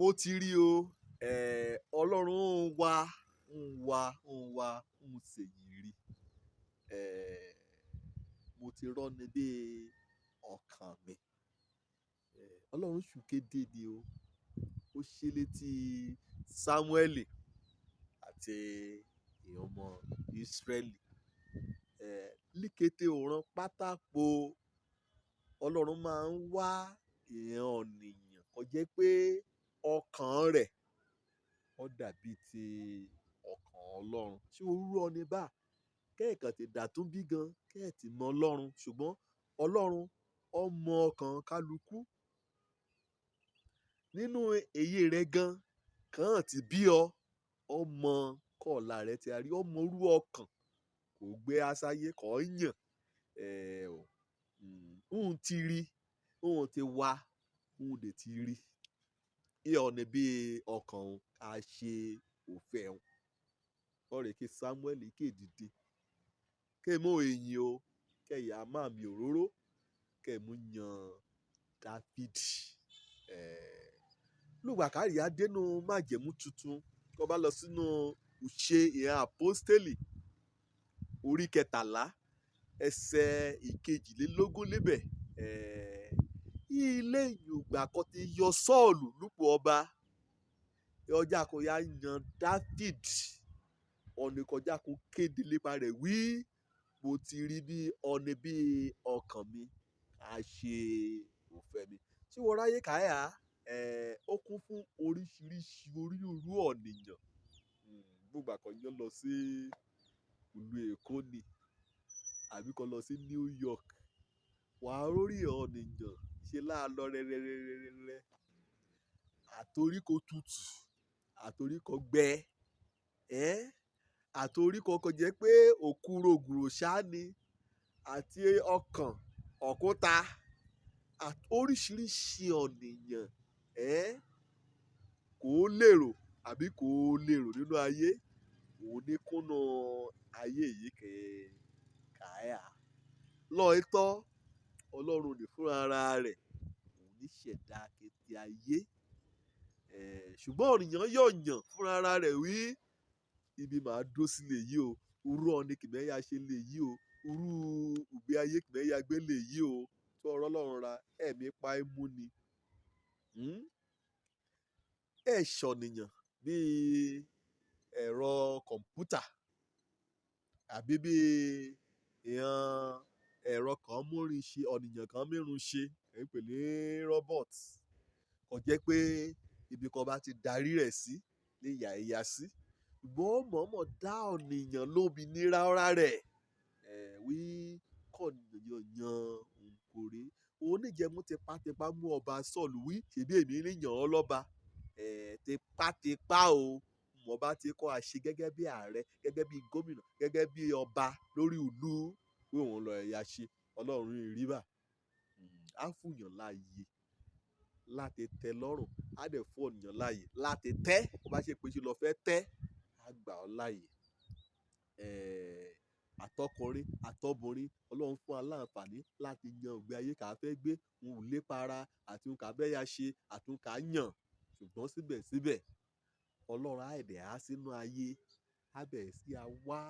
mo ti rí o. Ọlọ́run ń ṣèyí rí. Mo ti rọ́ni dé ọkàn mi. Ọlọ́run ṣùkéde ni o. Ó ṣe létí Sámúẹ́lì àti èèyàn ọmọ Ísírẹ́lì. Líkété òran pátákó Ọlọ́run máa ń wá èèyàn ọ̀nìyàn kó jẹ́ pé ọkàn rẹ̀ ó dàbí ti ọkàn Ọlọ́run. Ṣé o rú ọ ní bá? Kẹ́ẹ̀kan ti dàtún bí gan, kẹ́ẹ̀tì mọ Ọlọ́run, ṣùgbọ́n Ọlọ́run ó mọ ọkàn kálukú. Nínú èyí rẹ̀ gan, kàn ti bí ọ, ó mọ kọ́ọ̀lá rẹ̀ tí a rí, ó mọ irú ọkàn kò gbé aṣáyé kọ́ yàn. Ń ti rí, ń ti wá, ń dè ti rí. Ọ̀nà bí ọkàn a ṣe òfẹ́ wọn. Ọ̀rẹ́ kí Sámúẹ́lì kédìdé. Kẹ́mọ́ èyìn o, kẹ́yà máa mi òróró, kẹ́mú yan Dáfídì. Lùgbàkárì á dénú májẹ̀mú tuntun. Kọ́ bá lọ sínú ìṣe ìhàn àpọ́stélì orí 13 ẹsẹ̀ 22 níbẹ̀. Ilé ìyùgbà kan ti yọ Sọ́ọ̀lù lúpọ̀ ọba. Ọjà kò yá yan Dáfídì. Ọ̀nì kọjá kò kéde lépa rẹ̀ wí. Mo ti rí bí ọ̀nì bí ọkàn mi a ṣe òfẹ́ mi. Tí wọ́n ráyè káyà, ó kún fún oríṣiríṣi onírúurú ọ̀nìyàn. Gbogbo àkọ́yọ́ lọ sí ìlú Èkó ni àbí kó lọ sí New York. Wà á rórí ọ̀nìyàn ṣe láàlọ́ rẹ́rẹ́rẹ́rẹ́rẹ́. Àtorí kò tutù, àtorí kò gbẹ. Àtorí kò jẹ́ pé òkú rògùrò ṣá ni. Àti ọkàn òkúta. Oríṣiríṣi ọ̀nìyàn. Kò lérò àbí kò lérò nínú ayé. Òun ní kúnnú ayé yìí káyà. Lọ́ọ̀tọ́ Ọlọ́run ní fún ara rẹ̀. Òun ní ṣẹ̀dá kété ayé. Ṣùgbọ́n ọ̀nìyàn yóò yàn fún ara rẹ̀ wí. Ibi màá dó sílẹ̀ yìí o. Irú ọ̀nì kìmẹ́yà ṣe lè yí o. Irú ìgbé ayé kìmẹ́yà gbé lè yí o. Tí ọ̀rọ̀ Ọlọ́run ra ẹ̀mí pa imú ni. Ṣọ̀nìyàn bí ẹ̀rọ kọ̀m̀pútà àbí bí èèyàn ẹ̀rọ kan múrin ṣe, ọ̀nìyàn kan mírun ṣe, ẹ̀ ń pè ní robot. Kò jẹ́ pé ibi kan bá ti darí rẹ̀ sí ní ìyà ẹ̀yà sí. Ṣùgbọ́n ó mọ̀ọ́mọ̀ dá ọ̀nìyàn lóbi níra ọ̀rá rẹ̀. Wí kọ̀nìyàn yan òǹkórè. Oníjẹmú tipátipá mú ọba Sọ́ọ̀lù wí. Ṣèbí èmi ní yàn ọ́ lọ́ba. Tipátipá o. Mo bá ti kọ́ àṣẹ gẹ́gẹ́ bí ààrẹ, gẹ́gẹ́ bí gómìnà, gẹ́gẹ́ bí ọba lórí ìlú. Pé òun lọ ẹ̀yà ṣe. Ọlọ́run rí bá. Á fún yàn láàyè láti tẹ́ lọ́rùn. Á dẹ̀ fún ọ̀nìyàn láàyè láti tẹ́. Ó bá ṣe pé ṣe lọ fẹ́ tẹ́, á gbà ọ́ láàyè. Àtọkùnrin, àtọbìnrin, Ọlọ́run fún wa láǹfààní láti yan ìgbé ayé ká fẹ́ gbé. Òun ò lè para àti òun ká bẹ́yà ṣe àti òun ká yàn. Ṣùgbọ́n síbẹ̀síbẹ̀, Ọlọ́run á ẹ̀dẹ̀ á sínú ayé. Á bẹ̀rẹ̀ sí á wá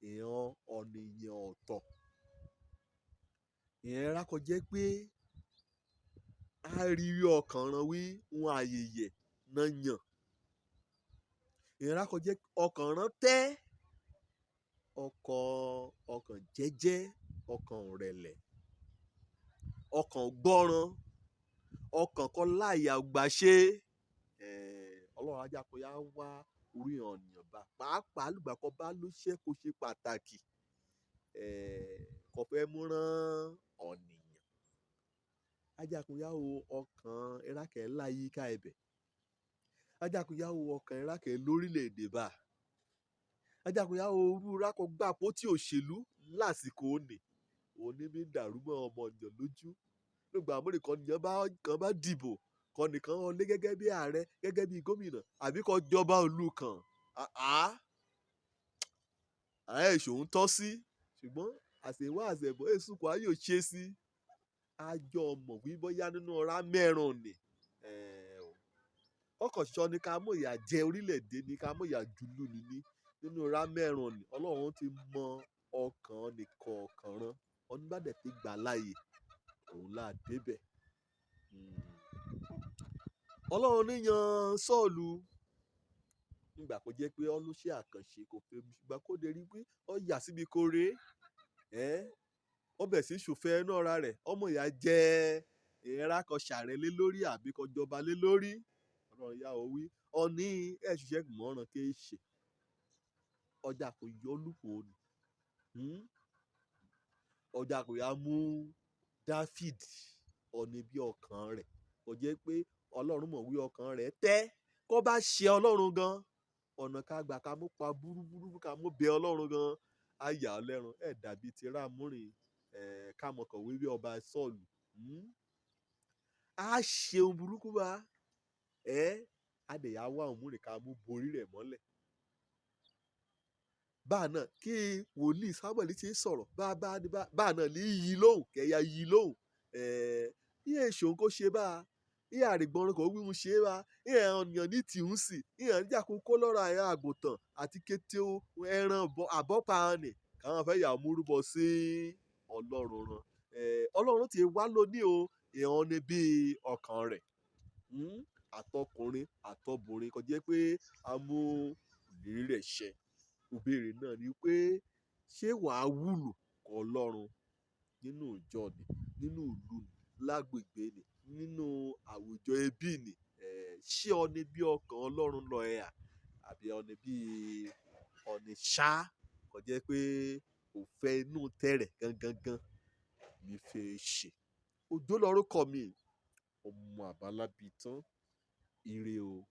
èèyàn ọ̀nìyàn ọ̀tọ̀. Ìyẹn rá kọ jẹ́ pé á rí ọkàn rán wí wọn ayẹyẹ náà yàn. Ìyẹn rá kọ jẹ́ ọkàn rán tẹ́. Ọkàn jẹ́jẹ́, ọkàn rẹ̀lẹ̀, ọkàn gbọ́ràn, ọkàn kan láyà gbàṣe. Ọlọ́run ajá kó yá wá orí ọ̀nìyàn bá. Pàápàá lùgbà kan bá ló ṣe kó ṣe pàtàkì. Kò fẹ́ mú rán ọ̀nìyàn. Ajá kó yá wo ọkàn ẹrákẹ́ láyé ká ẹbẹ̀. Ajá kó yá wo ọkàn ẹrákẹ́ lórílẹ̀-èdè bá. Ajá kó yá wo orú rákọ̀ gbà pó tí òṣèlú lásìkò òní. Òní bí ń dàrú mọ́ ọmọ ènìyàn lójú. Lùgbà àmúrè kan bá dìbò. Kan nìkan wọlé gẹ́gẹ́ bí ààrẹ, gẹ́gẹ́ bí gómìnà, àbí kó jọba ìlú kan. Ìṣòun tọ́ sí. Ṣùgbọ́n àṣewá àṣẹ̀bọ̀ èsù kò ayò ṣe sí. Àjọ mọ̀ wí bóyá nínú ọ̀rá mẹ́rùn ni. kọ́kọ́ sọ ni ká mọ̀ ìyà jẹ orílẹ̀-èdè ni ká mọ̀ ìyà jùlù ní nínú rámẹ́rùn ni ọlọ́run ti mọ ọkàn nìkọ̀ọ̀kan rán onígbàdẹ̀ ti gbà láàyè òun là débẹ̀. Ọlọ́run níyan Sọ́ọ̀lù nígbà kó jẹ́ pé ó ló ṣe àkànṣe kò fẹ́ ṣùgbọ́n kó lè rí pé ó yà síbi kórè ó bẹ̀ sí ṣòfẹ́ náà ra rẹ̀ ọmọ ìyá jẹ́ ìrẹ́ra kan ṣàrẹ́ lé lórí àbí kan jọba lé lórí ọ̀rọ̀ ìyá ò wí ọ̀ní ẹ̀ ṣiṣẹ́ mọ́ràn kí ṣe ọjà kò yọ lùpọ̀ ni ọjà kò yá mú Dáfíd ọ̀ní bí ọkàn rẹ̀ kò jẹ́ pé Ọlọ́run mọ̀ wí ọkàn rẹ̀ tẹ́ kó bá ṣe Ọlọ́run gan ọ̀nà ká gbà ká mú pa búrúburú ká mú bẹ Ọlọ́run gan àyà ọlẹ́run ẹ̀ dàbí ti Rámúrìn ká mọ̀ kọ̀wé bí ọba Sọ́ọ̀lù á ṣe ohun burúkú bá adẹ̀yà wá òun múrin ká mú borí rẹ̀ mọ́lẹ̀. Báà náà kí wòlíì Sámúẹ́lì ti ń sọ̀rọ̀ báà náà ní yí lóhùn kẹ̀yà yí lóhùn iye ìṣòro kó ṣe bá iye àrìgbọ̀nrún kò wíwú ṣe bá iye ọ̀nìyàn ní tìhún sí iye àníjà kó kó lọ́rọ̀ àyà àgùntàn àti kété ẹran àbọ́pa ni káwọn fẹ́ yà múrúbọ sí Ọlọ́run rán Ọlọ́run ti wá lóní o ìhàn ni bíi ọkàn rẹ̀ àtọkùnrin àtọbìnrin kò jẹ́ pé a mú ìlérí rẹ̀ ṣẹ ìbéèrè náà ni pé ṣé wàá wúlò kọ́ Ọlọ́run nínú ìjọ ni nínú ìlú ni lágbègbè ni nínú àwùjọ ẹbí ni ṣé ọ ní bí ọkàn Ọlọ́run lọ àbí ọ ní bí ọ̀nì ṣá kò jẹ́ pé kò fẹ́ inú tẹ̀rẹ̀ gangan ní fẹ́ ṣe Òjó lórúkọ mi ọmọ Àbálábí tán ire o.